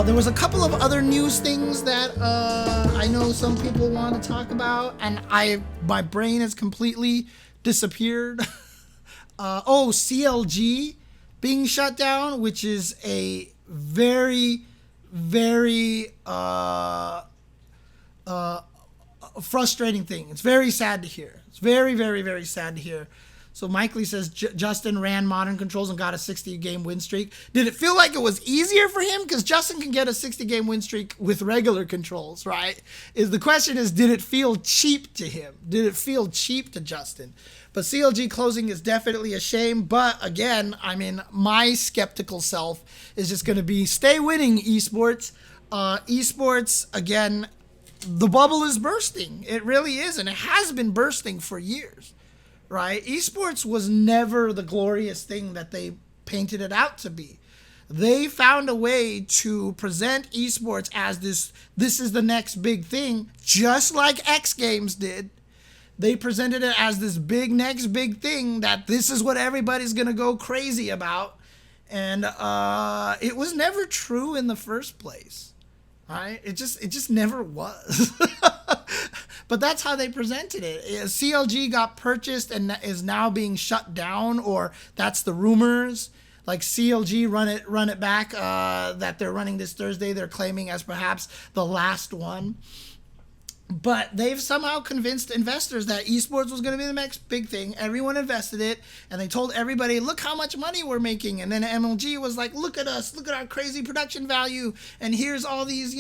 There was a couple of other news things that I know some people want to talk about, and my brain has completely disappeared. CLG being shut down, which is a very, very frustrating thing. It's very sad to hear. It's very, very, very sad to hear. So Mike Lee says Justin ran modern controls and got a 60-game win streak. Did it feel like it was easier for him? Because Justin can get a 60-game win streak with regular controls, right? The question is, did it feel cheap to him? Did it feel cheap to Justin? But CLG closing is definitely a shame. But again, I mean, my skeptical self is just going to be stay winning, esports. Esports, again, the bubble is bursting. It really is, and it has been bursting for years. Right? Esports was never the glorious thing that they painted it out to be. They found a way to present esports as this is the next big thing, just like X Games did. They presented it as this next big thing that this is what everybody's going to go crazy about. And it was never true in the first place. Right? It just never was. But that's how they presented it. CLG got purchased and is now being shut down, or that's the rumors. Like CLG run it back that they're running this Thursday. They're claiming as perhaps the last one. But they've somehow convinced investors that esports was going to be the next big thing. Everyone invested it, and they told everybody, look how much money we're making. And then MLG was like, look at us, look at our crazy production value, and here's all these,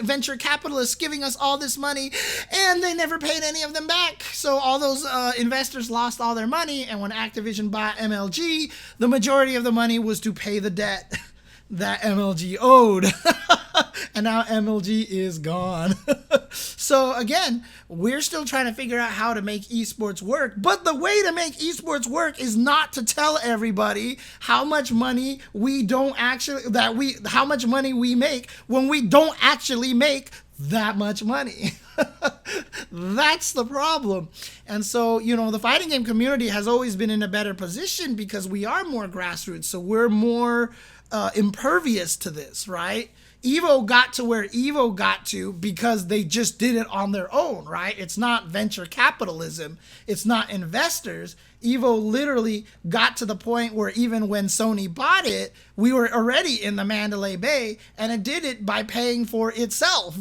venture capitalists giving us all this money, and they never paid any of them back. So all those investors lost all their money, and when Activision bought MLG, the majority of the money was to pay the debt that MLG owed. And now MLG is gone. So again, we're still trying to figure out how to make esports work. But the way to make esports work is not to tell everybody how much money how much money we make when we don't actually make that much money. That's the problem. And so, the fighting game community has always been in a better position because we are more grassroots. So we're more impervious to this, right? Evo got to where Evo got to because they just did it on their own, right? It's not venture capitalism. It's not investors. Evo literally got to the point where even when Sony bought it, we were already in the Mandalay Bay, and it did it by paying for itself.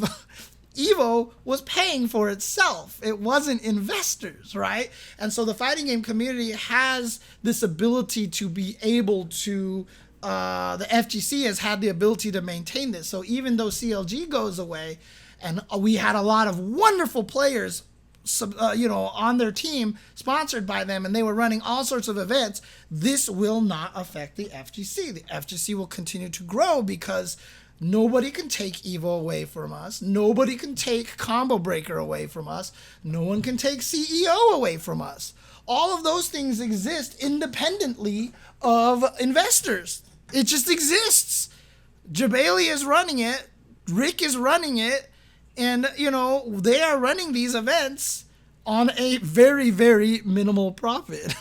Evo was paying for itself. It wasn't investors, right? And so the fighting game community has this ability to be able to the FGC has had the ability to maintain this. So even though CLG goes away, and we had a lot of wonderful players, on their team sponsored by them, and they were running all sorts of events, this will not affect the FGC. The FGC will continue to grow because nobody can take Evo away from us. Nobody can take Combo Breaker away from us. No one can take CEO away from us. All of those things exist independently of investors. It just exists. Jabali is running it. Rick is running it. And, they are running these events on a very, very minimal profit.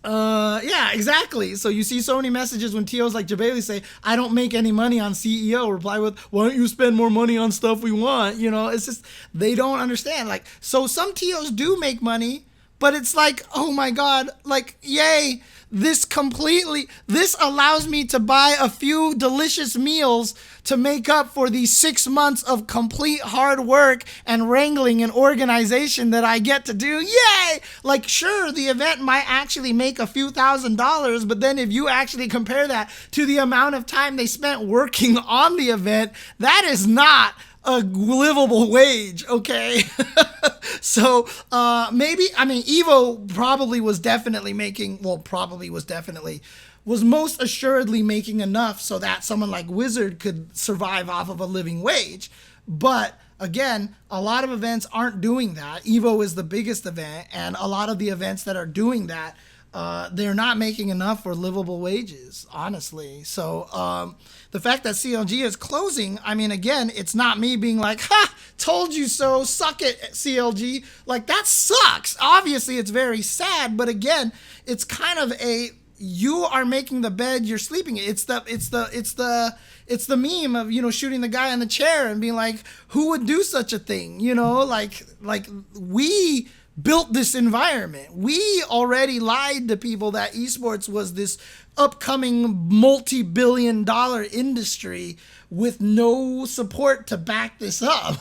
Yeah, exactly. So you see so many messages when TOs like Jabali say, I don't make any money on CEO, reply with, why don't you spend more money on stuff we want? It's just, they don't understand. So some TOs do make money, but it's like, oh my God, yay. This allows me to buy a few delicious meals to make up for the 6 months of complete hard work and wrangling and organization that I get to do. Yay! Sure, the event might actually make a few $1,000s, but then if you actually compare that to the amount of time they spent working on the event, that is not a livable wage, okay? So Evo was most assuredly making enough so that someone like Wizard could survive off of a living wage. But again, a lot of events aren't doing that. Evo is the biggest event, and a lot of the events that are doing that, they're not making enough for livable wages, honestly. So the fact that CLG is closing, again, it's not me being like, ha, told you so, suck it, CLG. That sucks. Obviously, it's very sad, but again, it's kind of you are making the bed you're sleeping in. It's the meme of, you know, shooting the guy in the chair and being like, who would do such a thing? You know, like we built this environment. We already lied to people that esports was this upcoming multi-billion-dollar industry with no support to back this up.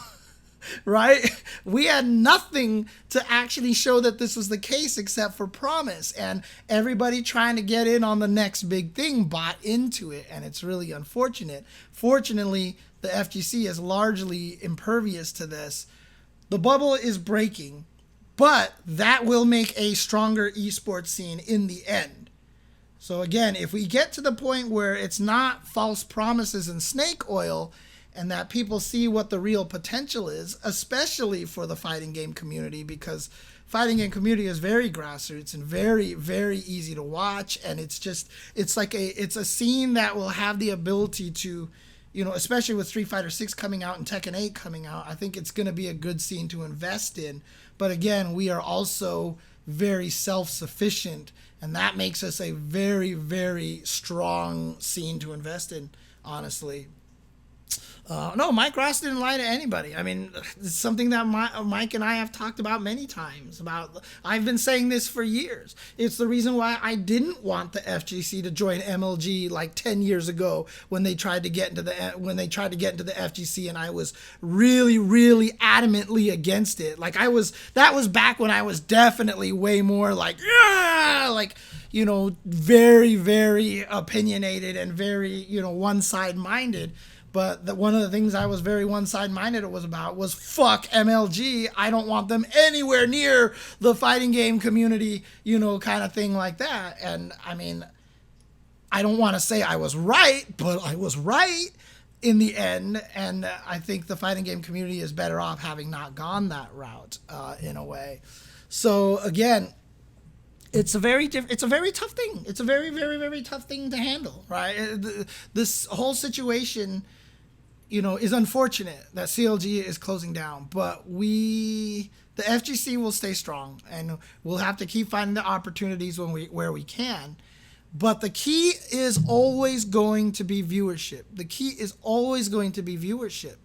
Right? We had nothing to actually show that this was the case except for promise, and everybody trying to get in on the next big thing bought into it, and it's really unfortunate. Fortunately, the FGC is largely impervious to this. The bubble is breaking, but that will make a stronger esports scene in the end. So again, if we get to the point where it's not false promises and snake oil, and that people see what the real potential is, especially for the fighting game community, because fighting game community is very grassroots and very, very easy to watch. And it's a scene that will have the ability to, you know, especially with Street Fighter 6 coming out and Tekken 8 coming out, I think it's going to be a good scene to invest in. But again, we are also very self-sufficient, and that makes us a very, very strong scene to invest in, honestly. No, Mike Ross didn't lie to anybody. I mean, it's something that Mike and I have talked about many times. I've been saying this for years. It's the reason why I didn't want the FGC to join MLG like 10 years ago when they tried to get into the FGC, and I was really, really adamantly against it. Like that was back when I was definitely way more like, yeah, like, you know, very, very opinionated and very, you know, one-side-minded. But one of the things I was very one-side-minded was fuck MLG. I don't want them anywhere near the fighting game community, you know, kind of thing like that. And I mean, I don't want to say I was right, but I was right in the end. And I think the fighting game community is better off having not gone that route in a way. So again, it's a very tough thing. It's a very, very, very tough thing to handle, right? This whole situation, you know, is unfortunate that CLG is closing down, but the FGC will stay strong, and we'll have to keep finding the opportunities where we can. But the key is always going to be viewership. The key is always going to be viewership.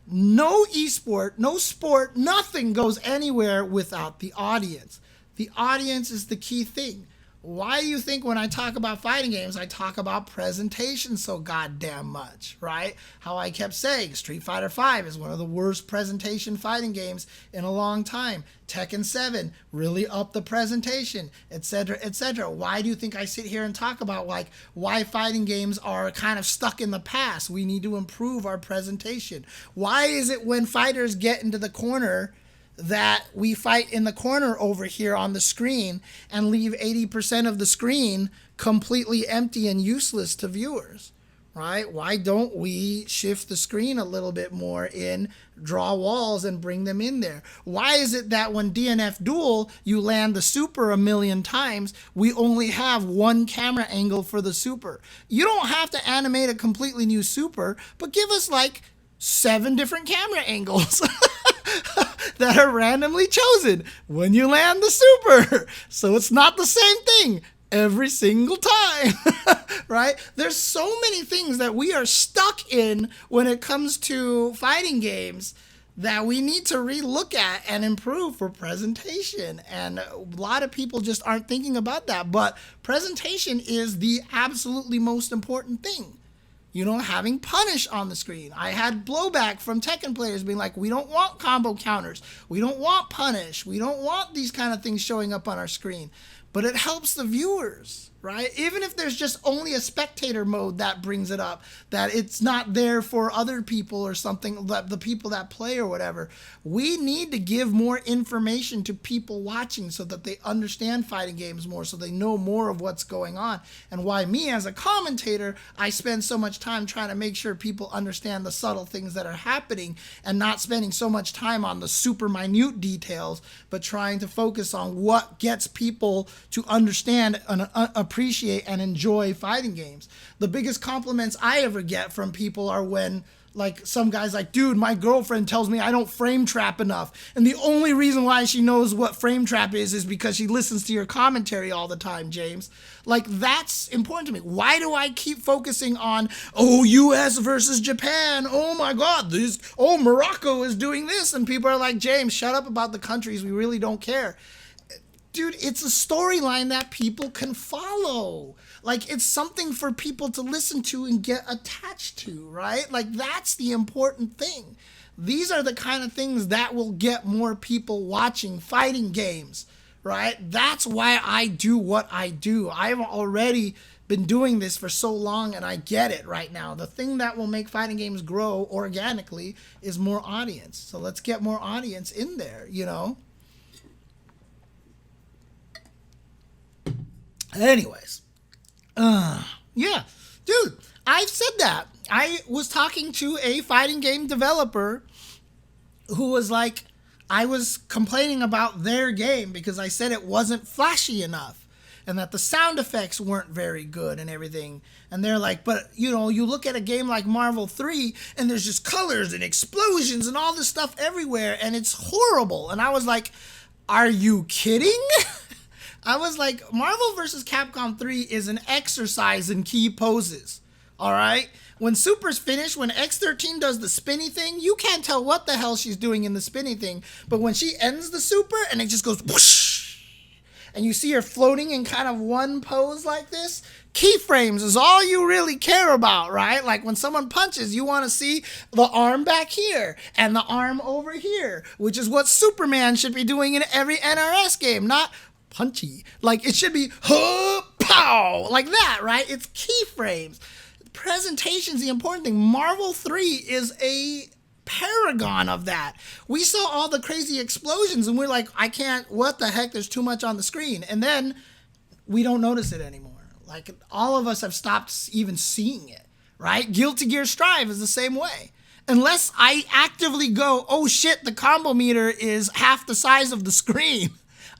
No esport, no sport, nothing goes anywhere without the audience. The audience is the key thing. Why do you think when I talk about fighting games, I talk about presentation so goddamn much, right? How I kept saying Street Fighter V is one of the worst presentation fighting games in a long time. Tekken 7 really upped the presentation, etc., etc. Why do you think I sit here and talk about like why fighting games are kind of stuck in the past? We need to improve our presentation. Why is it when fighters get into the corner that we fight in the corner over here on the screen and leave 80% of the screen completely empty and useless to viewers, right? Why don't we shift the screen a little bit more in, draw walls and bring them in there? Why is it that when DNF Duel, you land the super a million times, we only have one camera angle for the super? You don't have to animate a completely new super, but give us like 7 different camera angles that are randomly chosen when you land the super. So it's not the same thing every single time, right? There's so many things that we are stuck in when it comes to fighting games that we need to relook at and improve for presentation. And a lot of people just aren't thinking about that. But presentation is the absolutely most important thing. You know, having punish on the screen. I had blowback from Tekken players being like, we don't want combo counters. We don't want punish. We don't want these kind of things showing up on our screen. But it helps the viewers, right? Even if there's just only a spectator mode that brings it up, that it's not there for other people or something, the people that play or whatever. We need to give more information to people watching so that they understand fighting games more, so they know more of what's going on. And why me as a commentator, I spend so much time trying to make sure people understand the subtle things that are happening and not spending so much time on the super minute details, but trying to focus on what gets people to understand and appreciate and enjoy fighting games. The biggest compliments I ever get from people are when Like some guys like, dude, my girlfriend tells me I don't frame trap enough. And the only reason why she knows what frame trap is because she listens to your commentary all the time, James. Like, that's important to me. Why do I keep focusing on, oh, US versus Japan? Oh my God, Morocco is doing this. And people are like, James, shut up about the countries. We really don't care. Dude, it's a storyline that people can follow. Like, it's something for people to listen to and get attached to, right? Like, that's the important thing. These are the kind of things that will get more people watching fighting games, right? That's why I do what I do. I've already been doing this for so long, and I get it right now. The thing that will make fighting games grow organically is more audience. So let's get more audience in there, you know? Anyways. Yeah, dude, I've said that. I was talking to a fighting game developer who was like, I was complaining about their game because I said it wasn't flashy enough and that the sound effects weren't very good and everything. And they're like, but, you know, you look at a game like Marvel 3 and there's just colors and explosions and all this stuff everywhere and it's horrible. And I was like, are you kidding? I was like, Marvel vs. Capcom 3 is an exercise in key poses, all right? When Super's finished, when X13 does the spinny thing, you can't tell what the hell she's doing in the spinny thing. But when she ends the Super and it just goes whoosh, and you see her floating in kind of one pose like this, keyframes is all you really care about, right? Like when someone punches, you want to see the arm back here and the arm over here, which is what Superman should be doing in every NRS game, not punchy. Like it should be pow like that, right? It's keyframes. Presentation's the important thing. Marvel 3 is a paragon of that. We saw all the crazy explosions and we're like, I can't, what the heck, there's too much on the screen. And then we don't notice it anymore. Like all of us have stopped even seeing it, right? Guilty Gear Strive is the same way. Unless I actively go, oh shit, the combo meter is half the size of the screen.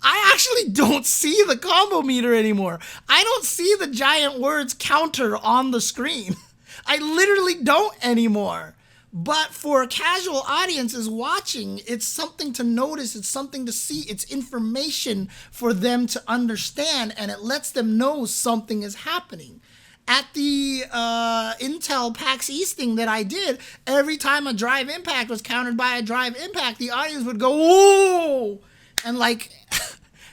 I actually don't see the combo meter anymore. I don't see the giant words counter on the screen. I literally don't anymore. But for casual audiences watching, it's something to notice, it's something to see, it's information for them to understand, and it lets them know something is happening. At the Intel PAX East thing that I did, every time a drive impact was countered by a drive impact, the audience would go, whoa! And like,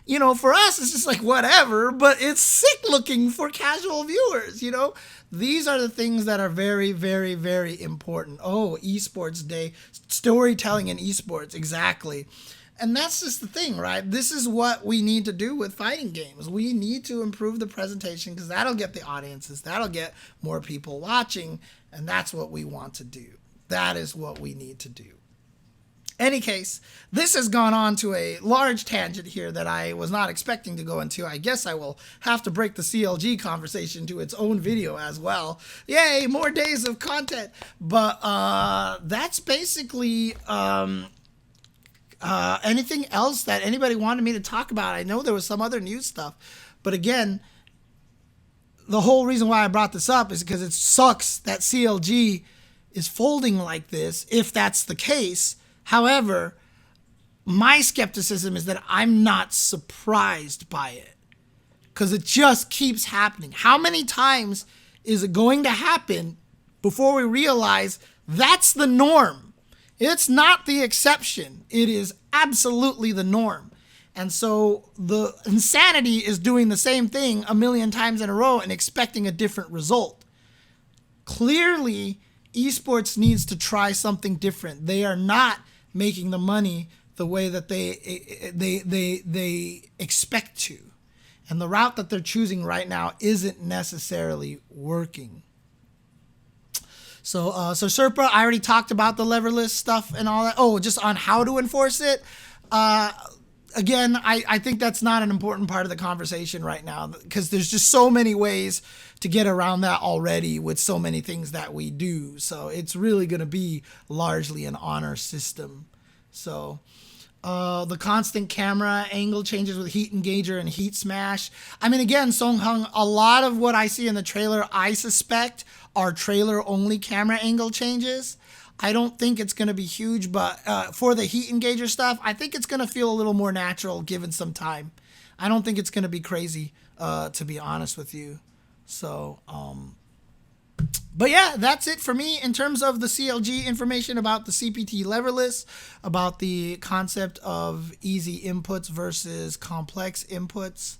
you know, for us, it's just like whatever, but it's sick looking for casual viewers, you know? These are the things that are very, very, very important. Oh, Esports Day, storytelling in esports, exactly. And that's just the thing, right? This is what we need to do with fighting games. We need to improve the presentation because that'll get the audiences, that'll get more people watching, and that's what we want to do. That is what we need to do. Any case, this has gone on to a large tangent here that I was not expecting to go into. I guess I will have to break the CLG conversation to its own video as well. Yay, more days of content. But that's basically anything else that anybody wanted me to talk about. I know there was some other news stuff. But again, the whole reason why I brought this up is because it sucks that CLG is folding like this, if that's the case. However, my skepticism is that I'm not surprised by it because it just keeps happening. How many times is it going to happen before we realize that's the norm? It's not the exception. It is absolutely the norm. And so the insanity is doing the same thing a million times in a row and expecting a different result. Clearly, esports needs to try something different. They are not making the money the way that they expect to. And the route that they're choosing right now isn't necessarily working. So Serpa, I already talked about the leverless stuff and all that. Oh, just on how to enforce it. Again, I think that's not an important part of the conversation right now because there's just so many ways to get around that already with so many things that we do. So it's really going to be largely an honor system. So The constant camera angle changes with heat engager and heat smash. I mean, again, Song Hung, a lot of what I see in the trailer, I suspect are trailer only camera angle changes. I don't think it's going to be huge, but for the heat engager stuff, I think it's going to feel a little more natural given some time. I don't think it's going to be crazy, to be honest with you. So, but yeah, that's it for me in terms of the CLG information about the CPT leverless, about the concept of easy inputs versus complex inputs.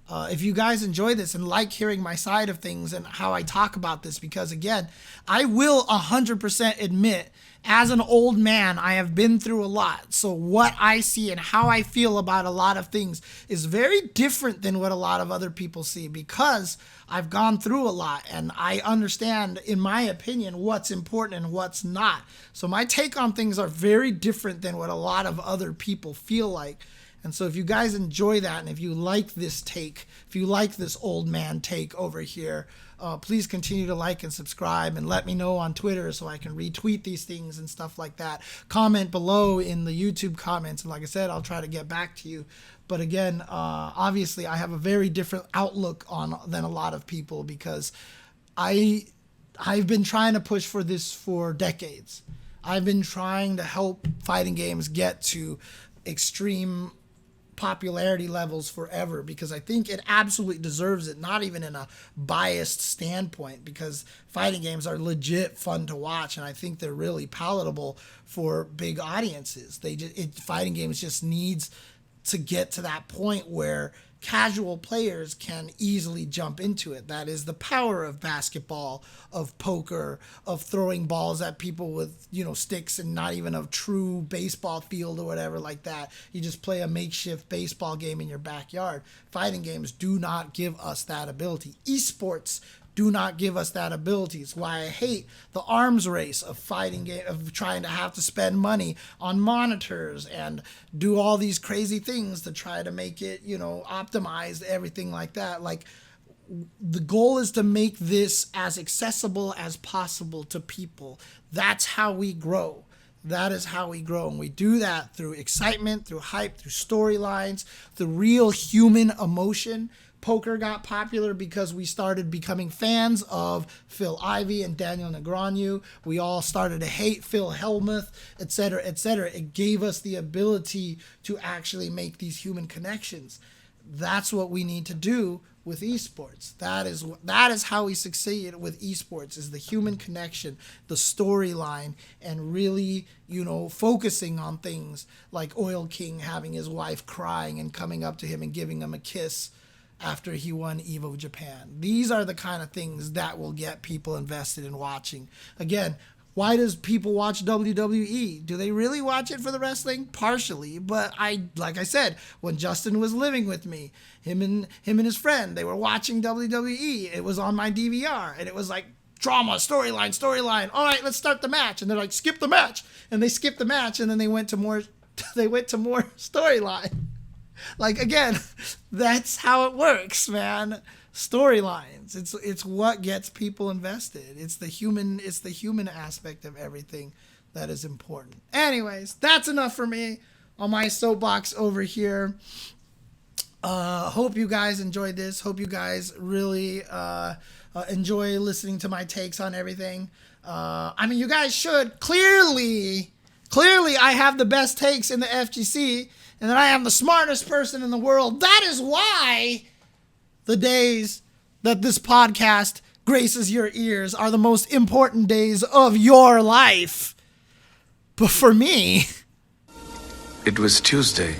If you guys enjoy this and like hearing my side of things and how I talk about this, because again, I will 100% admit, as an old man, I have been through a lot. So what I see and how I feel about a lot of things is very different than what a lot of other people see, because I've gone through a lot and I understand, in my opinion, what's important and what's not. So my take on things are very different than what a lot of other people feel like. And so if you guys enjoy that, and if you like this take, if you like this old man take over here, please continue to like and subscribe, and let me know on Twitter so I can retweet these things and stuff like that. Comment below in the YouTube comments, and like I said, I'll try to get back to you. But again, obviously I have a very different outlook than a lot of people, because I've been trying to push for this for decades. I've been trying to help fighting games get to extreme popularity levels forever, because I think it absolutely deserves it, not even in a biased standpoint, because fighting games are legit fun to watch, and I think they're really palatable for big audiences. Fighting games just needs to get to that point where casual players can easily jump into it. That is the power of basketball, of poker, of throwing balls at people with, sticks, and not even a true baseball field or whatever like that. You just play a makeshift baseball game in your backyard. Fighting games do not give us that ability. Esports do not give us that ability. It's why I hate the arms race of fighting game, of trying to have to spend money on monitors and do all these crazy things to try to make it, optimized, everything like that. Like, the goal is to make this as accessible as possible to people. That's how we grow. That is how we grow. And we do that through excitement, through hype, through storylines, through real human emotion. Poker got popular because we started becoming fans of Phil Ivey and Daniel Negreanu. We all started to hate Phil Hellmuth, etc., etc. It gave us the ability to actually make these human connections. That's what we need to do with esports. That is how we succeed with esports, is the human connection, the storyline, and really, focusing on things like Oil King having his wife crying and coming up to him and giving him a kiss after he won EVO Japan. These are the kind of things that will get people invested in watching. Again, why does people watch WWE? Do they really watch it for the wrestling? Partially, but like I said, when Justin was living with me, him and his friend, they were watching WWE. It was on my DVR, and it was like drama, storyline. All right, let's start the match, and they're like, skip the match, and they skipped the match, and then they went to more storyline. Like, again, that's how it works, man. Storylines. It's what gets people invested. It's the human aspect of everything that is important. Anyways, that's enough for me on my soapbox over here. Hope you guys enjoyed this. Hope you guys really enjoy listening to my takes on everything. You guys should. Clearly I have the best takes in the FGC, and that I am the smartest person in the world. That is why the days that this podcast graces your ears are the most important days of your life. But for me, it was Tuesday.